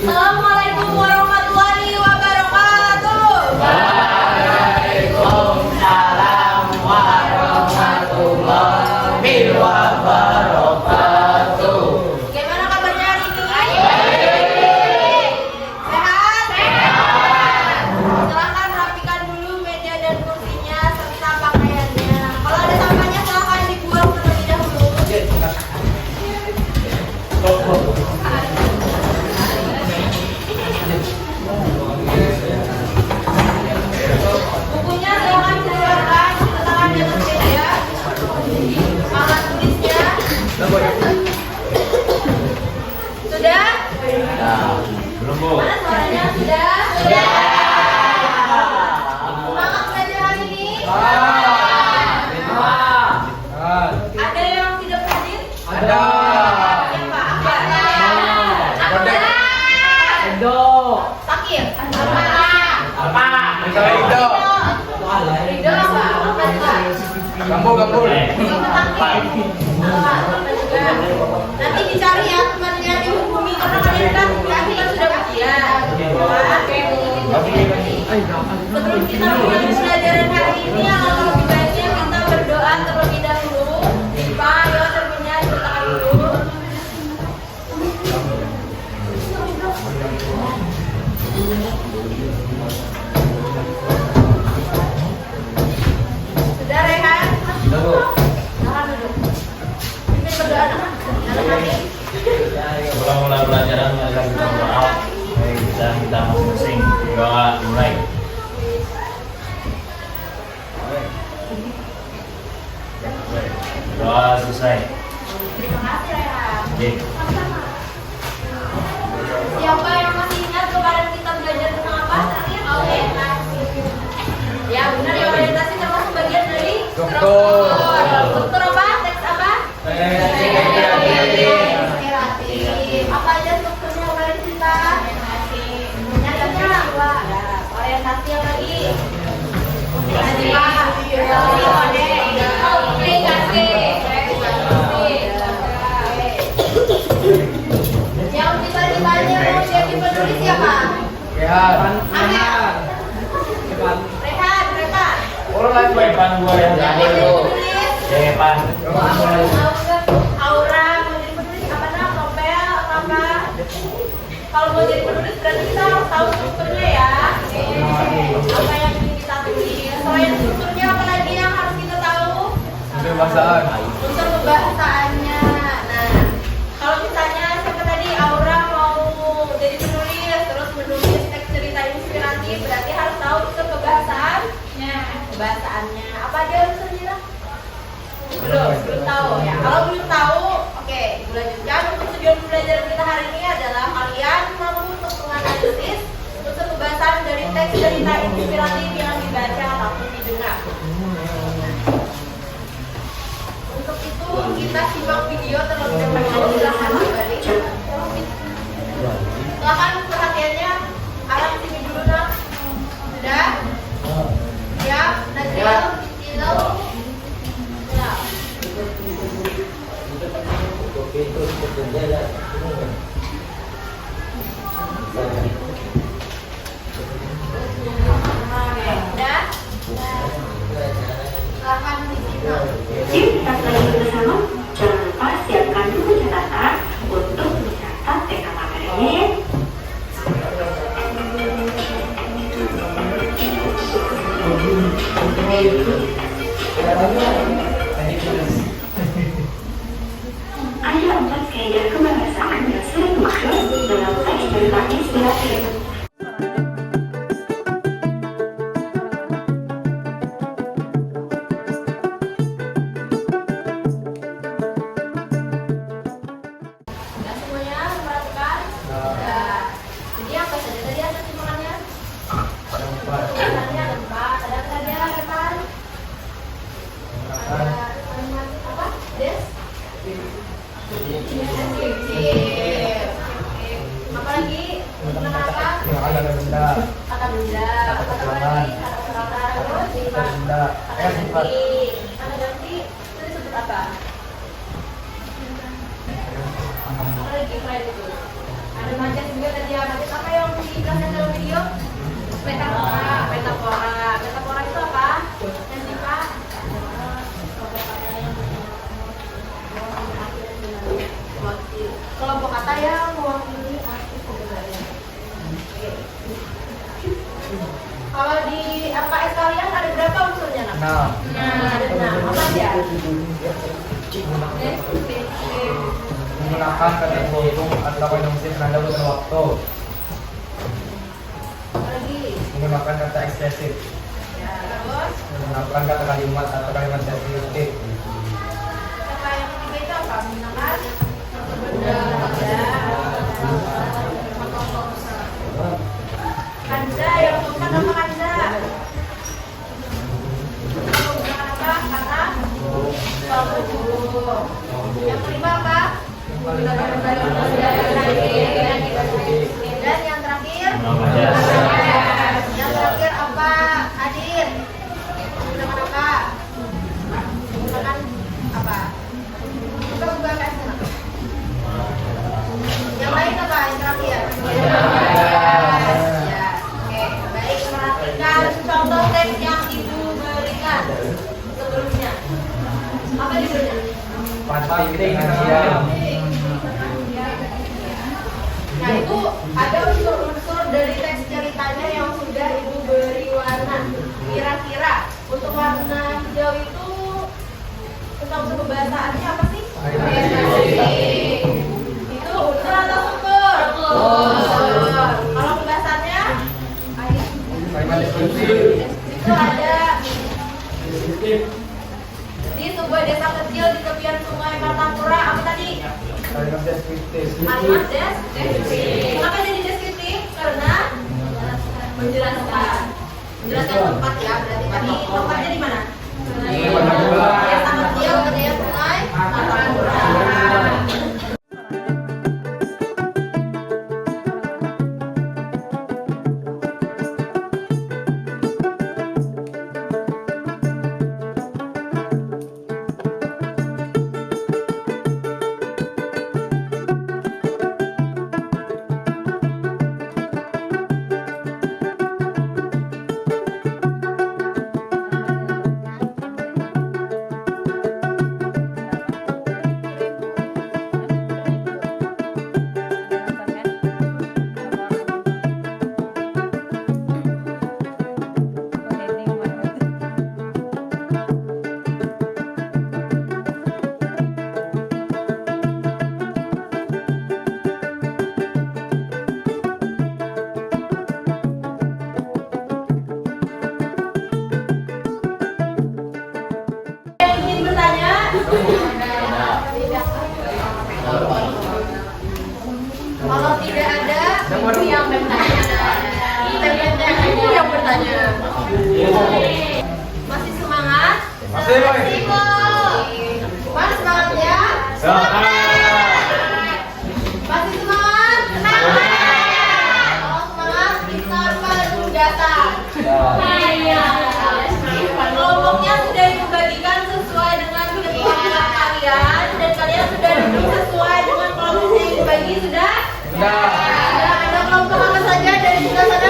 Assalamualaikum warahmatullahi wabarakatuh. Waalaikumsalam warahmatullahi wabarakatuh. Gimana kabarnya hari ini? Baik. Sehat? Sehat. Silakan rapikan dulu meja dan kursinya serta pakaiannya. Kalau ada sampahnya silakan dibuang terlebih dahulu. Bukunya silakan dikeluarkan, diletakkan di atas meja. Alat tulisnya sudah? Belum, Bu. Mana suaranya? Sudah? Sudah. Semangat belajar hari ini? Ada yang tidak hadir? Ada. Siapa? Ada. Kodek. Edo. Sakir? Apa? Apa? Misalnya Rido. Ridho apa? Apa juga? Gambul. Nanti dicari ya temannya dihubungi karena kalian kan kita sudah ujian. Sebelum kita mulai pembelajaran hari ini, alangkah lebih baiknya kita berdoa terlebih dahulu. Pak, ayo terpunya diletakkan dulu. Sudah Rehan? Silakan duduk. Pimpin berdoa nak. Dalam hati. Sebelum mulai pelajaran, mari kita berdoa. Mari kita minta masing-masing doa mulai. Doa selesai. Terima kasih Rehan. Oke. Siapa yang masih ingat kemarin kita belajar tentang apa? Orientasi. Ya benar ya, orientasi termasuk bagian dari Struktur. Struktur apa? Teks apa? Inspiratif. Apa aja strukturnya kemarin kita? Nyatanya apa? Orientasi yang lagi. Yang kita ditanya mau jadi penulis siapa? Rehan. Rehan. Orang lain Evan gua yang jadi itu. Evan. Aura mau jadi penulis apa namanya? Novel atau apa? Kalau mau jadi penulis berarti kita harus tahu strukturnya ya. Apa yang ingin kita tulis? Selain strukturnya apa lagi yang harus kita tahu? Kebahasaan. Unsur kebahasaannya. Nah, kalau misalnya siapa tadi Aura mau jadi penulis, terus menulis teks cerita inspiratif, berarti harus tahu unsur kebahasaannya. Kebahasaannya apa aja unsurnya? Belum tahu ya. Kalau belum tahu, oke, Ibu lanjutkan. Untuk tujuan pembelajaran kita hari ini adalah kalian mampu untuk menganalisis unsur kebahasaan dari teks cerita inspiratif yang dibaca ataupun didengar. Untuk itu kita simak video terlebih dahulu. Silahkan kembali. Silahkan perhatiannya. Alam sini dulu nak. Sudah? Siap? Najril? Silau? Siap. Sudah? Silahkan disimak. Yuk kita belajar bersama. Jangan lupa siapkan buku catatan untuk mencatat TK materinya ya. Ada 4 kaidah kebahasaan yang sering muncul dalam teks cerita inspiratif. Sudah semuanya memperhatikan? Sudah. Jadi apa saja tadi ada simpalannya? Tulisannya ada 4. Ada apa saja Repan? Ada apa? Deskriptif. Apa lagi? Tentang apa? Ada benda. Kata benda. Kata lagi? Kata keterangan. Terus sifat. Kata ganti. Kata ganti itu disebut apa? Apa lagi selain itu? Ada Majas juga tadi ya. Majas apa yang dijelaskan dalam video? Metafora itu apa? Yang sih Pak? Kelompok kata yang mewakili arti sebenarnya. Kalau di MKS kalian ada berapa unsurnya nak? Nah, Ada 6. Apa aja? menggunakan kata beruntung atau konjungsi penanda butuh waktu. Lagi. Menggunakan kata ekspresif. Ya, terus Menggunakan kata kalimat atau kalimat deskriptif. kata yang ketiga itu apa? Menggunakan benda. Kanza yang keempat apa Kanza? Menggunakan apa? Kata penghubung. Yang kelima apa? Dan yang terakhir? Yang terakhir apa? Adin? Menggunakan apa? Menggunakan apa? Buka kan sana. Yang lain apa? Yang terakhir? Ya. Oke, baik, perhatikan contoh teks yang Ibu berikan sebelumnya. Apa judulnya? Penting pengajian. Nah, itu ada unsur-unsur dari teks ceritanya yang sudah Ibu beri warna. Kira-kira untuk warna hijau itu tentang unsur kebahasaannya apa sih? Itu unsur atau unsur? Kalau kebahasaannya? Kalimat deskriptif. Itu ada di sebuah desa kecil di tepian sungai Martapura. Apa tadi? Kalimat deskriptif. Kalimat deskriptif. Kenapa jadi deskriptif? Karena menjelaskan tempat ya. Berarti tadi tempatnya di mana? Desa kecil tepian sungai Martapura. Yang ingin bertanya? Kalau tidak ada, ibu yang bertanya. Ibu yang bertanya. Masih semangat? Masih, Boy. Ibu. Mas semangat ya? Masih semangat? Kalau semangat, kita baru datang. Kelompoknya sudah dibagikan sesuai dengan kelompok kalian dan kalian sudah duduk sesuai dengan kelompok yang dibagi sudah? Sudah. Ada kelompok apa saja dari sebelah sana?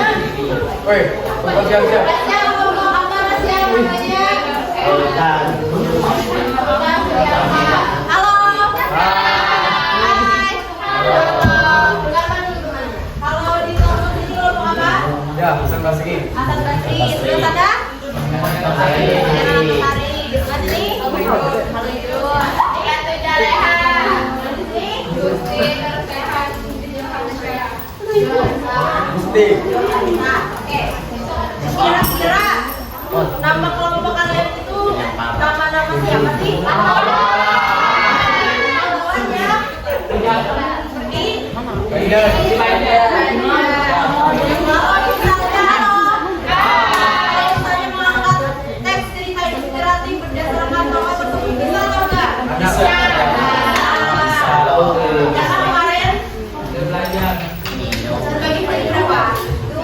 Woi, kelompok siap-siap. Kelompok apa siapa namanya? Halo. Hai. Halo. Dengarkan dulu teman. Kalau di kelompok ini kelompok apa? Ya, pesan Basri. Atas Basri. Terus ada? Tari. Dengan ini? Halo Yun. Itu Jaleha. Di sini? Gusti Tersehat. Gusti. Nah, oke. Kira-kira nama kelompok kalian itu nama-nama siapa sih? Namanya seperti Spider. teks cerita inspiratif berdasarkan tokoh tersebut bisa atau enggak? Bisa. Karena kemarin berbagi poin berapa? 2.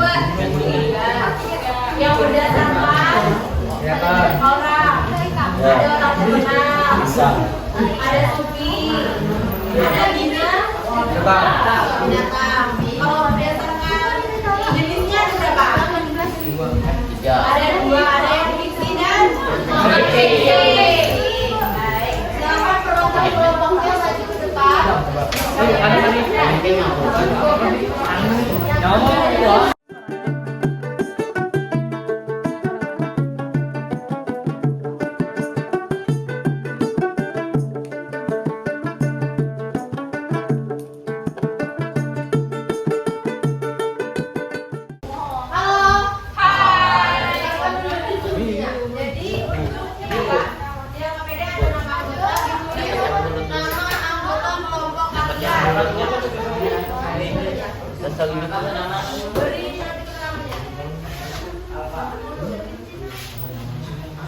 Yang berdasarkan Kelihatan. orang, ada orang terkenal, ada Sufi, ada Bina, Kelihatan. binatang. Halo. Hai. Jadi untuknya Pak, yang KPD ada nama anggota, ditulis nama anggota kelompok kalian. Beri nanti namanya.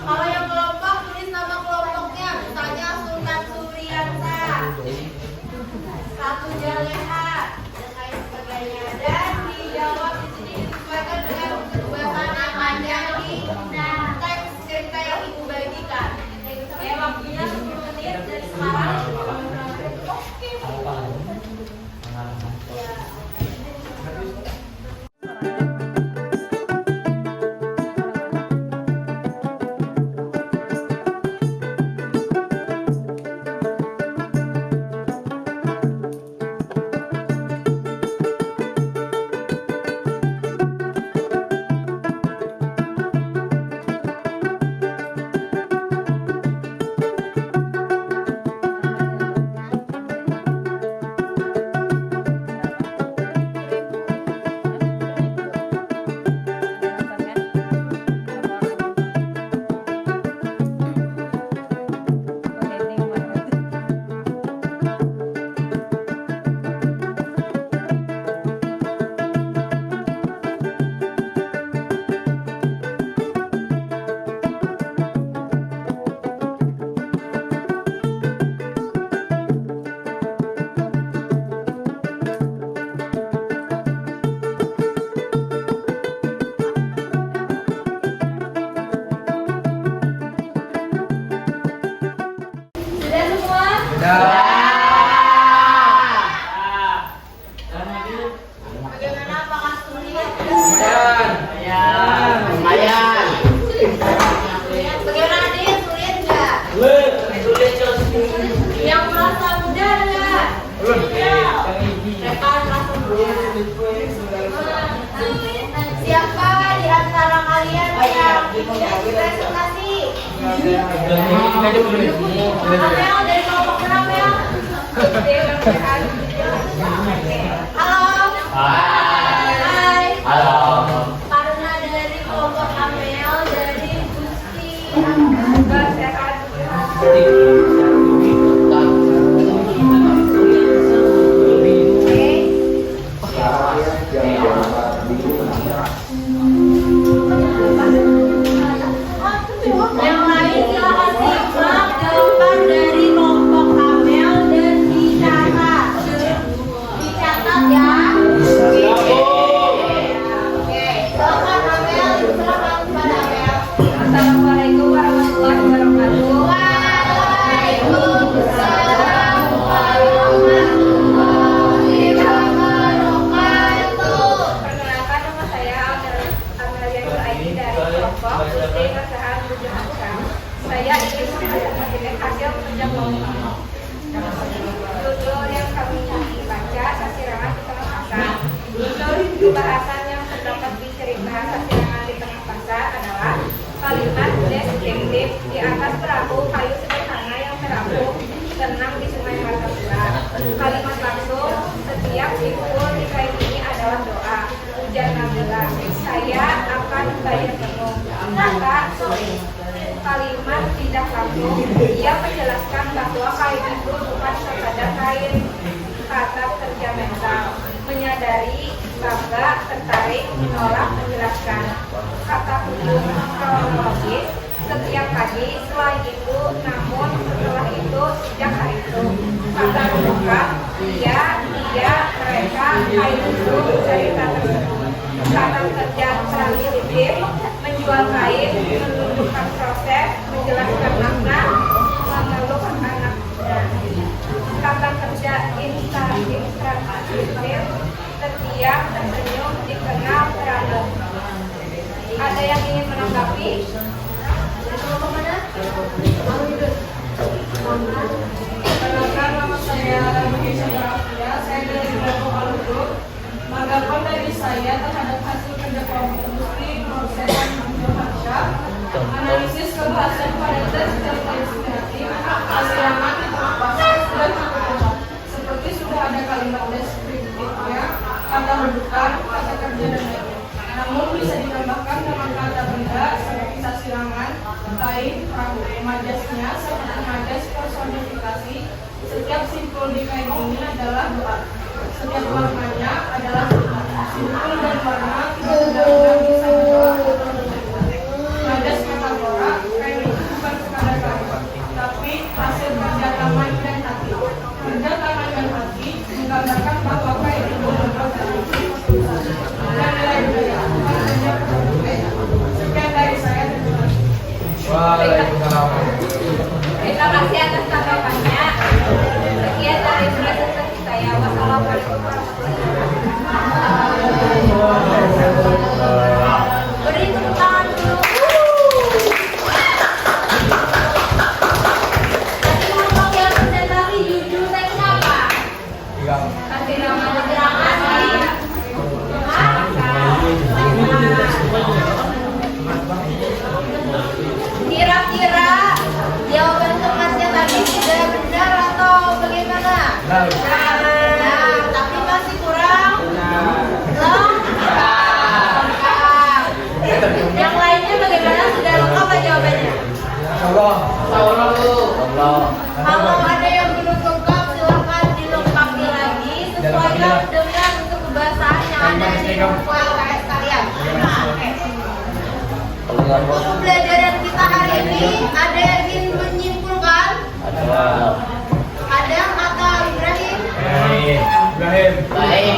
Kalau yang kelompok tulis nama kelompoknya, misalnya Sultan Suriansa, Satu Jaleha, dan lain sebagainya. Dan dijawab di sini disesuaikan dengan ketugasan yang ada di teks cerita yang ibu bagikan. Oke, waktunya 10 menit dari sekarang. Oke. Sudah semua? Bagaimana apakah sulit? Lumayan. Bagaimana dia sulit nggak? Yang merasa mudah nggak? Mereka merasa mudah. Siapa di antara kalian yang punya presentasi? Amel dari kelompok berapa ya? Halo. Hai. Karena dari kelompok Amel dari Gusti yang lain silakan simak jawaban dari kelompok Amel dan dicatat. Dicatat ya. Oke. Silakan Amel, silakan kepada Amel. Assalamualaikum warahmatullahi wabarakatuh. Waalaikumsalam warahmatullahi wabarakatuh. Perkenalkan, nama saya Amelia Nuraini dari kelompok Putri Kesahan Tujuh Hakam. Saya ingin menyampaikan hasil kerja kelompok. Judul yang kami baca Sasirangan di Tengah Pasar. Judul bahasan yang terdapat di cerita Sasirangan di Tengah Pasar adalah kalimat deskriptif di atas perahu kayu sederhana yang terapung tenang di Sungai Martapura. Kalimat langsung setiap simpul di kain ini adalah doa. Ujar Nabila, saya akan bayar penuh. Kata sorry. Kalimat tidak langsung, ia menjelaskan bahwa kain itu bukan sekadar kain. Kata kerja mental, menyadari, bangga, tertarik, menolak, menjelaskan. Kata hubung kronologis, setiap pagi, selain itu, namun setelah itu, sejak hari itu. Kata membuka, dia, mereka, kain itu, cerita tersebut. Kata kerja transitif, menjual kain, menunjukkan proses, menjelaskan makna, mengeluh anak. Kata kerja instansif, terdiam, tersenyum, dikenal, terangkat. Ada yang ingin menanggapi? Perkenalkan, nama saya Ramadan Syarafia. Saya dari kelompok Alugrup. Tanggapan dari saya terhadap hasil kerja kelompok industri proses Indonesia, analisis kebahasaan pada tes secara inspiratif, kesiapan, proses dan kata seperti sudah ada kalimat deskriptifnya, kata rujukan, kata kerja dan lainnya. Namun bisa ditambahkan dengan kata benda seperti sasirangan, kain, perahu, majasnya seperti majas personifikasi. Setiap simpul di kain ini adalah doa. Setiap warnanya adalah doa. Simpul dan warna tidak benar-benar bisa berdoa atau berdoa. Majas metafora, kain itu bukan sekadar kain, tapi hasil kerja tangan dan hati. Kerja tangan dan hati menggambarkan bahwa kain itu berbuat dari dan nilai budaya. Sekian dari saya. Waalaikumsalam. Terima kasih atas tanggapannya. Sekian dari presentasi saya. Wassalamualaikum warahmatullahi wabarakatuh. Beri tepuk tangan dulu. Tadi ngomong yang presentasi jujur tehnya apa? Kasih nama keterangan nih. Kira-kira jawaban temannya tadi sudah benar atau bagaimana? Nah, tapi masih kurang. Lengkap. Yang lainnya bagaimana? Sudah lengkap apa jawabannya? Allah. Kalau ada yang belum lengkap, silakan dilengkapi lagi sesuaikan dengan untuk kebahasaan yang ada di buku LKS kalian. Untuk pembelajaran kita hari ini, ada yang ingin menyimpulkan? Ada atau Ibrahim? Ibrahim. Baik.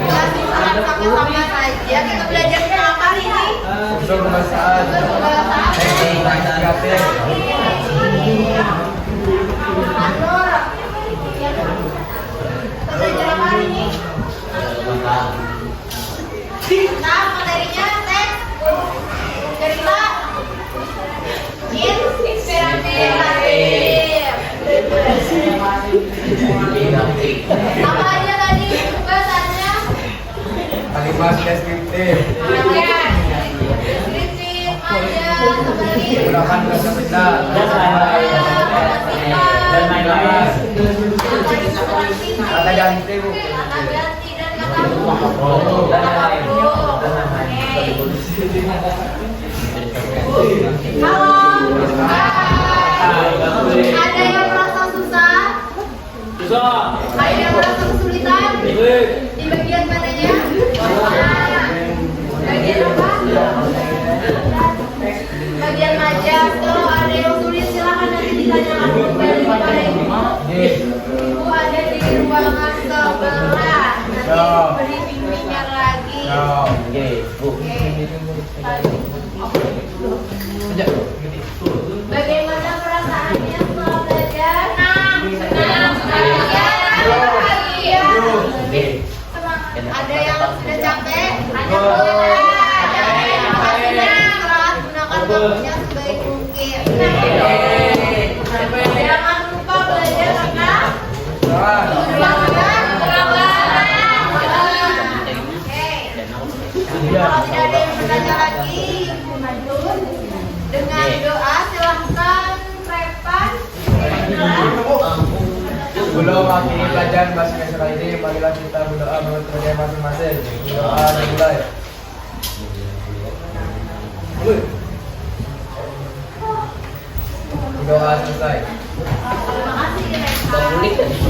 Kasih saran sama-sama saja. Kita belajar tentang apa hari ini? Unsur kebahasaan. Negatif. Anur. Kita belajar apa hari ini? Nah, materinya teks cerita inspiratif. Apa aja tadi bahasannya? Kalimat deskriptif. Majas, deskriptif, majas, apa lagi? Gunakan bahasa benda. Dan lain-lain. Kata ganti, Bu. Kata ganti dan kata buku. Dan lain-lain. Halo. Ada yang merasa susah? Ada yang merasa kesulitan? Di bagian mananya? Bagian apa? Bagian majas. Kalau ada yang sulit silakan nanti ditanyakan kepada ibu. Ibu ada di ruangan sebelah. Nanti beri bimbingnya lagi. Oke. Bagaimana perasaannya setelah belajar? Senang. Bahagia. Ada yang sudah capek? Ada yang masih senang. Gunakan waktunya sebaik mungkin. Jangan lupa belajar karena kalau tidak ada yang bertanya lagi, Ibu Madun dengan doa silahkan repan. Sebelum akhiri pelajaran bahasa Indonesia ini, marilah kita berdoa menurut kerja masing-masing. Doa dimulai. Doa selesai. Terima kasih.